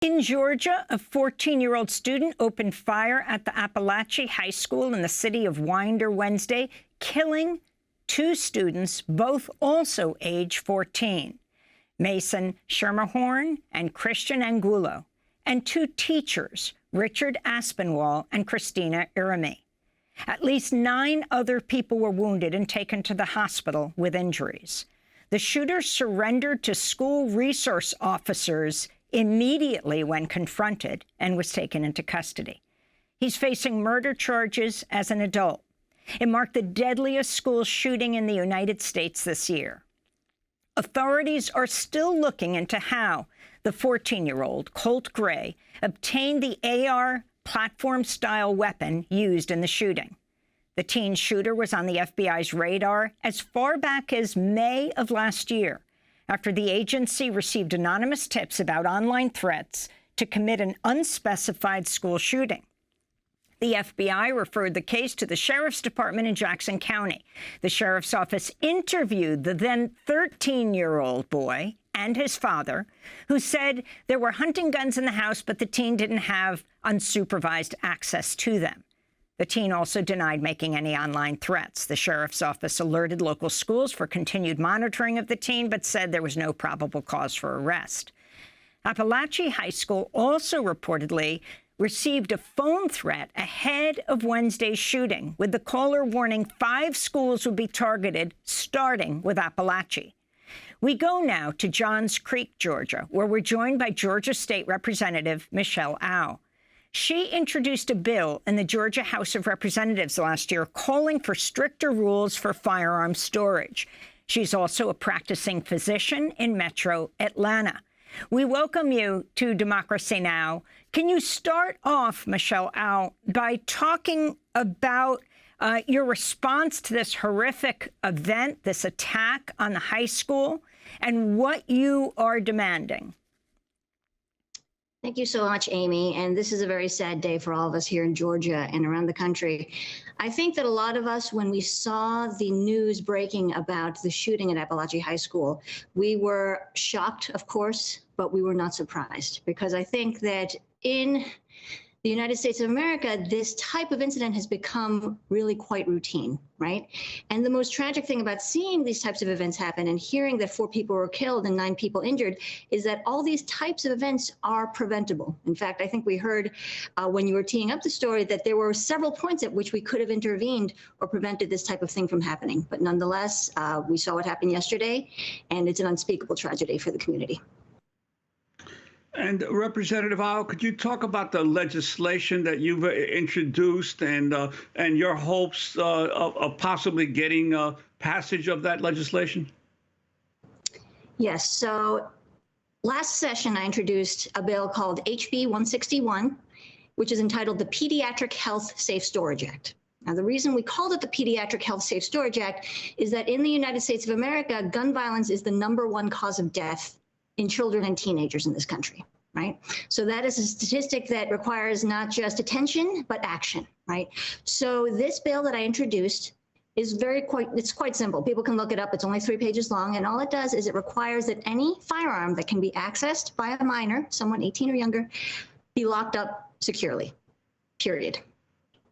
In Georgia, a 14-year-old student opened fire at the Appalachia High School in the city of Winder Wednesday, killing two students, both also age 14, Mason Schermerhorn and Christian Angulo, and two teachers, Richard Aspinwall and Christina Irami. At least 9 other people were wounded and taken to the hospital with injuries. The shooter surrendered to school resource officers immediately when confronted and was taken into custody. He's facing murder charges as an adult. It marked the deadliest school shooting in the United States this year. Authorities are still looking into how the 14-year-old, Colt Gray, obtained the AR platform-style weapon used in the shooting. The teen shooter was on the FBI's radar as far back as May of last year, after the agency received anonymous tips about online threats to commit an unspecified school shooting. The FBI referred the case to the Sheriff's Department in Jackson County. The Sheriff's Office interviewed the then 13-year-old boy and his father, who said there were hunting guns in the house, but the teen didn't have unsupervised access to them. The teen also denied making any online threats. The Sheriff's Office alerted local schools for continued monitoring of the teen, but said there was no probable cause for arrest. Appalachia High School also reportedly received a phone threat ahead of Wednesday's shooting, with the caller warning 5 schools would be targeted, starting with Appalachia. We go now to Johns Creek, Georgia, where we're joined by Georgia State Representative Michelle Au. She introduced a bill in the Georgia House of Representatives last year calling for stricter rules for firearm storage. She's also a practicing physician in Metro Atlanta. We welcome you to Democracy Now! Can you start off, Michelle Au, by talking about your response to this horrific event, this attack on the high school, and what you are demanding? Thank you so much, Amy. And this is a very sad day for all of us here in Georgia and around the country. I think that a lot of us, when we saw the news breaking about the shooting at Appalachia High School, we were shocked, of course, but we were not surprised, because I think that in the United States of America, this type of incident has become really quite routine, right? And the most tragic thing about seeing these types of events happen and hearing that 4 people were killed and 9 people injured is that all these types of events are preventable. In fact, I think we heard when you were teeing up the story that there were several points at which we could have intervened or prevented this type of thing from happening. But nonetheless, we saw what happened yesterday, and it's an unspeakable tragedy for the community. And Representative Au, could you talk about the legislation that you've introduced and your hopes of possibly getting passage of that legislation? Yes. So last session, I introduced a bill called HB 161, which is entitled the Pediatric Health Safe Storage Act. Now, the reason we called it the Pediatric Health Safe Storage Act is that in the United States of America, gun violence is the #1 cause of death in children and teenagers in this country, right? So that is a statistic that requires not just attention, but action, right? So this bill that I introduced is it's quite simple. People can look it up. It's only 3 pages long. And all it does is it requires that any firearm that can be accessed by a minor, someone 18 or younger, be locked up securely, period.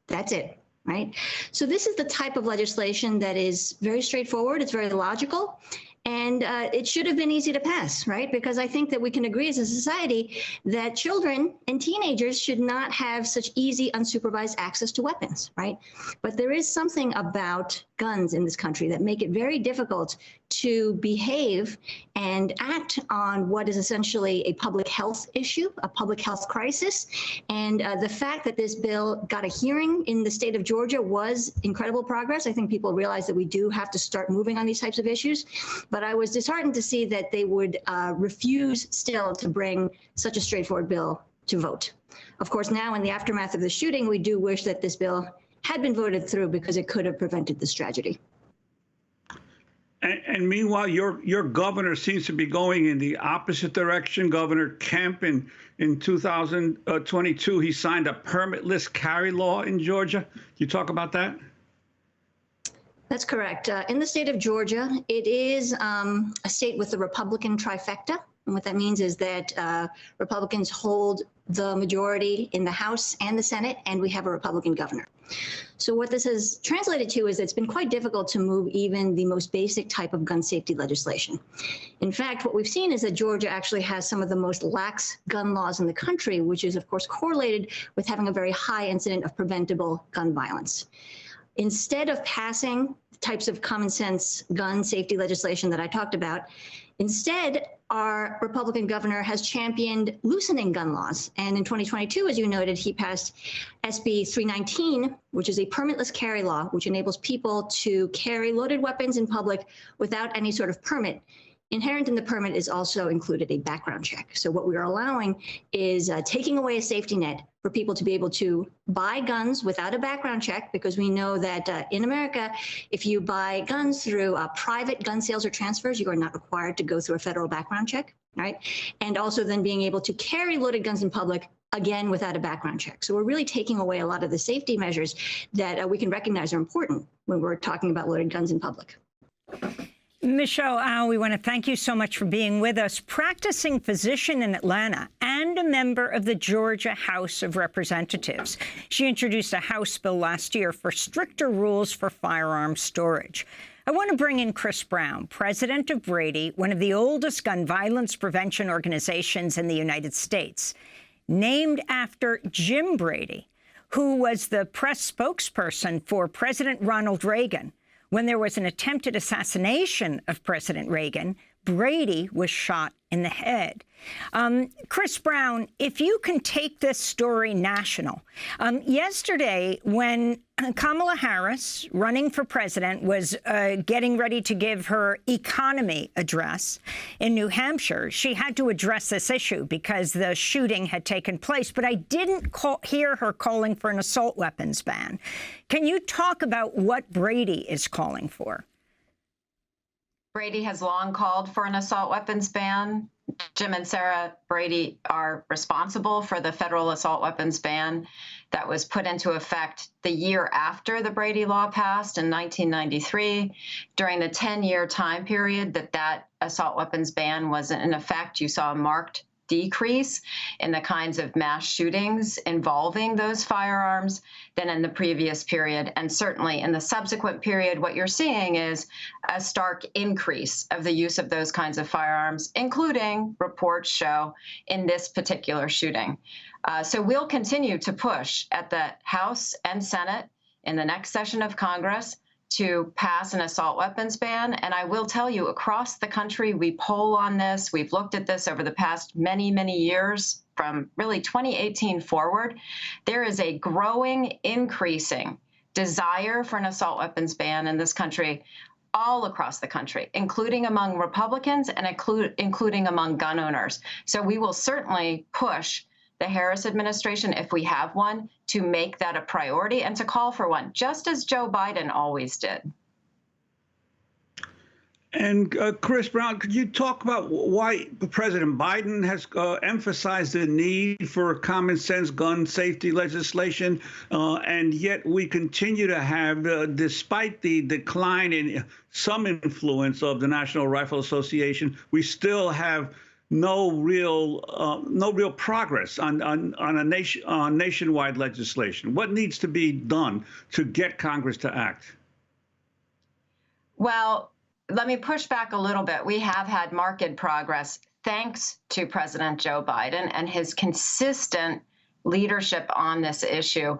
That's it. Right? So this is the type of legislation that is very straightforward. It's very logical. And it should have been easy to pass, right? Because I think that we can agree as a society that children and teenagers should not have such easy, unsupervised access to weapons, right? But there is something about guns in this country that make it very difficult to behave and act on what is essentially a public health issue, a public health crisis. And the fact that this bill got a hearing in the state of Georgia was incredible progress. I think people realize that we do have to start moving on these types of issues. But I was disheartened to see that they would refuse still to bring such a straightforward bill to vote. Of course, now in the aftermath of the shooting, we do wish that this bill had been voted through because it could have prevented this tragedy. And meanwhile, your governor seems to be going in the opposite direction. Governor Kemp, in 2022, he signed a permitless carry law in Georgia. Can you talk about that? That's correct. In the state of Georgia, it is a state with the Republican trifecta, And what that means is that Republicans hold the majority in the House and the Senate, and we have a Republican governor. So what this has translated to is it's been quite difficult to move even the most basic type of gun safety legislation. In fact, what we've seen is that Georgia actually has some of the most lax gun laws in the country, which is, of course, correlated with having a very high incident of preventable gun violence. Instead of passing types of common sense gun safety legislation that I talked about, instead, our Republican governor has championed loosening gun laws. And in 2022, as you noted, he passed SB 319, which is a permitless carry law, which enables people to carry loaded weapons in public without any sort of permit. Inherent in the permit is also included a background check. So what we are allowing is taking away a safety net for people to be able to buy guns without a background check, because we know that in America, if you buy guns through private gun sales or transfers, you are not required to go through a federal background check, right? And also then being able to carry loaded guns in public, again, without a background check. So we're really taking away a lot of the safety measures that we can recognize are important when we're talking about loaded guns in public. Michelle Au, we want to thank you so much for being with us. Practicing physician in Atlanta and a member of the Georgia House of Representatives. She introduced a House bill last year for stricter rules for firearm storage. I want to bring in Chris Brown, president of Brady, one of the oldest gun violence prevention organizations in the United States, named after Jim Brady, who was the press spokesperson for President Ronald Reagan. When there was an attempted assassination of President Reagan, Brady was shot in the head. Chris Brown, if you can take this story national. Yesterday, when Kamala Harris, running for president, was getting ready to give her economy address in New Hampshire, she had to address this issue because the shooting had taken place. But I didn't hear her calling for an assault weapons ban. Can you talk about what Brady is calling for? Brady has long called for an assault weapons ban. Jim and Sarah Brady are responsible for the federal assault weapons ban that was put into effect the year after the Brady law passed in 1993. During the 10-year time period that assault weapons ban was in effect, you saw a marked decrease in the kinds of mass shootings involving those firearms than in the previous period. And certainly in the subsequent period, what you're seeing is a stark increase of the use of those kinds of firearms, including reports show in this particular shooting. So we'll continue to push at the House and Senate in the next session of Congress to pass an assault weapons ban. And I will tell you, across the country, we poll on this. We've looked at this over the past many, many years, from really 2018 forward. There is a growing, increasing desire for an assault weapons ban in this country, all across the country, including among Republicans and including among gun owners. So we will certainly push the Harris administration, if we have one, to make that a priority and to call for one, just as Joe Biden always did. And Chris Brown, could you talk about why President Biden has emphasized the need for common sense gun safety legislation, and yet we continue to have, despite the decline in some influence of the National Rifle Association, we still have no real progress on nationwide legislation. What needs to be done to get Congress to act? Well, let me push back a little bit. We have had marked progress thanks to President Joe Biden and his consistent leadership on this issue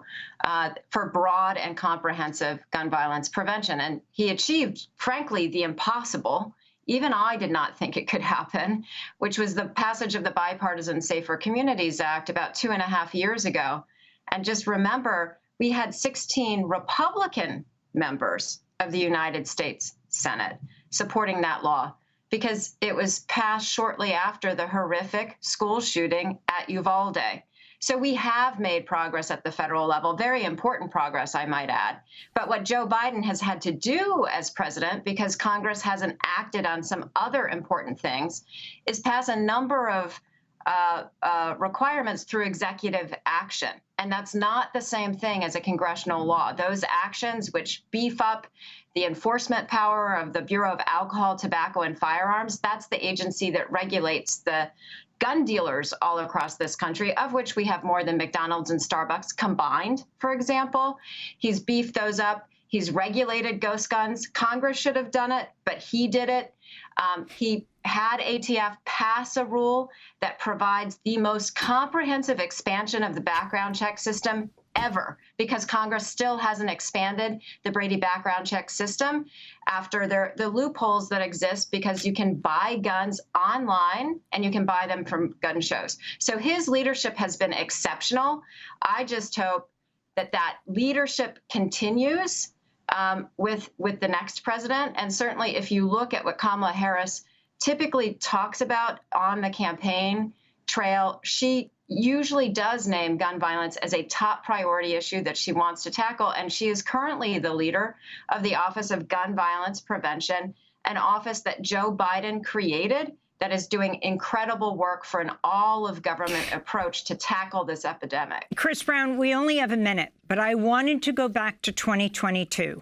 for broad and comprehensive gun violence prevention. And he achieved, frankly, the impossible. Even I did not think it could happen, which was the passage of the Bipartisan Safer Communities Act about 2.5 years ago. And just remember, we had 16 Republican members of the United States Senate supporting that law because it was passed shortly after the horrific school shooting at Uvalde. So we have made progress at the federal level, very important progress, I might add. But what Joe Biden has had to do as president, because Congress hasn't acted on some other important things, is pass a number of requirements through executive action. And that's not the same thing as a congressional law. Those actions which beef up the enforcement power of the Bureau of Alcohol, Tobacco, and Firearms, that's the agency that regulates the gun dealers all across this country, of which we have more than McDonald's and Starbucks combined, for example. He's beefed those up. He's regulated ghost guns. Congress should have done it, but he did it. He had ATF pass a rule that provides the most comprehensive expansion of the background check system ever, because Congress still hasn't expanded the Brady background check system after the loopholes that exist, because you can buy guns online and you can buy them from gun shows. So his leadership has been exceptional. I just hope that that leadership continues with the next president. And certainly if you look at what Kamala Harris typically talks about on the campaign trail, she usually does name gun violence as a top priority issue that she wants to tackle. And she is currently the leader of the Office of Gun Violence Prevention, an office that Joe Biden created that is doing incredible work for an all-of-government approach to tackle this epidemic. Chris Brown, we only have a minute, but I wanted to go back to 2022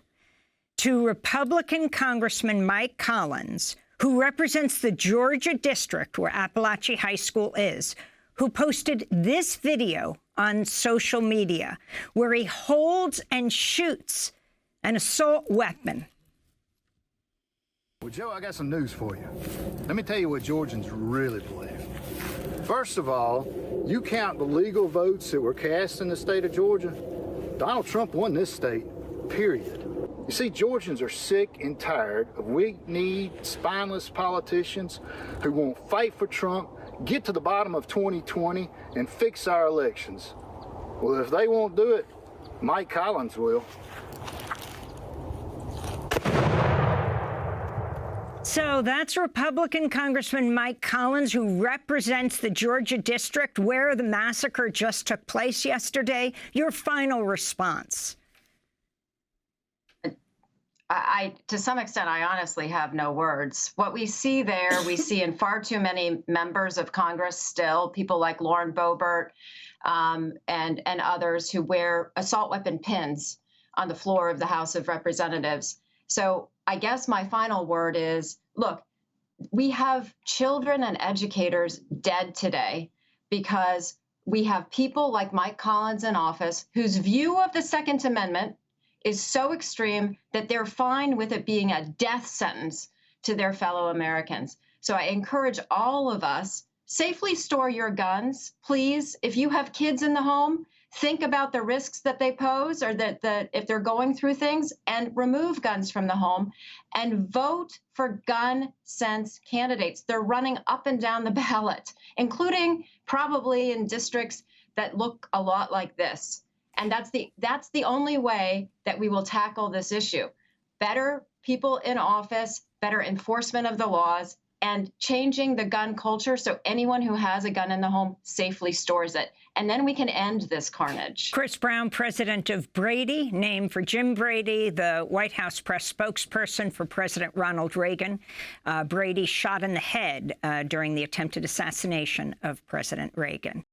to Republican Congressman Mike Collins, who represents the Georgia district where Appalachia High School is, who posted this video on social media where he holds and shoots an assault weapon. Well, Joe, I got some news for you. Let me tell you what Georgians really believe. First of all, you count the legal votes that were cast in the state of Georgia, Donald Trump won this state, period. You see, Georgians are sick and tired of weak-kneed, spineless politicians who won't fight for Trump, get to the bottom of 2020, and fix our elections. Well, if they won't do it, Mike Collins will. So that's Republican Congressman Mike Collins, who represents the Georgia district where the massacre just took place yesterday. Your final response. To some extent, I honestly have no words. What we see there, we see in far too many members of Congress still, people like Lauren Boebert and others who wear assault weapon pins on the floor of the House of Representatives. So I guess my final word is, look, we have children and educators dead today because we have people like Mike Collins in office whose view of the Second Amendment is so extreme that they're fine with it being a death sentence to their fellow Americans. So I encourage all of us, safely store your guns, please. If you have kids in the home, think about the risks that they pose, or that if they're going through things, and remove guns from the home and vote for gun sense candidates. They're running up and down the ballot, including probably in districts that look a lot like this. And that's the only way that we will tackle this issue. Better people in office, better enforcement of the laws, and changing the gun culture so anyone who has a gun in the home safely stores it. And then we can end this carnage. Chris Brown, president of Brady, named for Jim Brady, the White House press spokesperson for President Ronald Reagan. Brady shot in the head during the attempted assassination of President Reagan.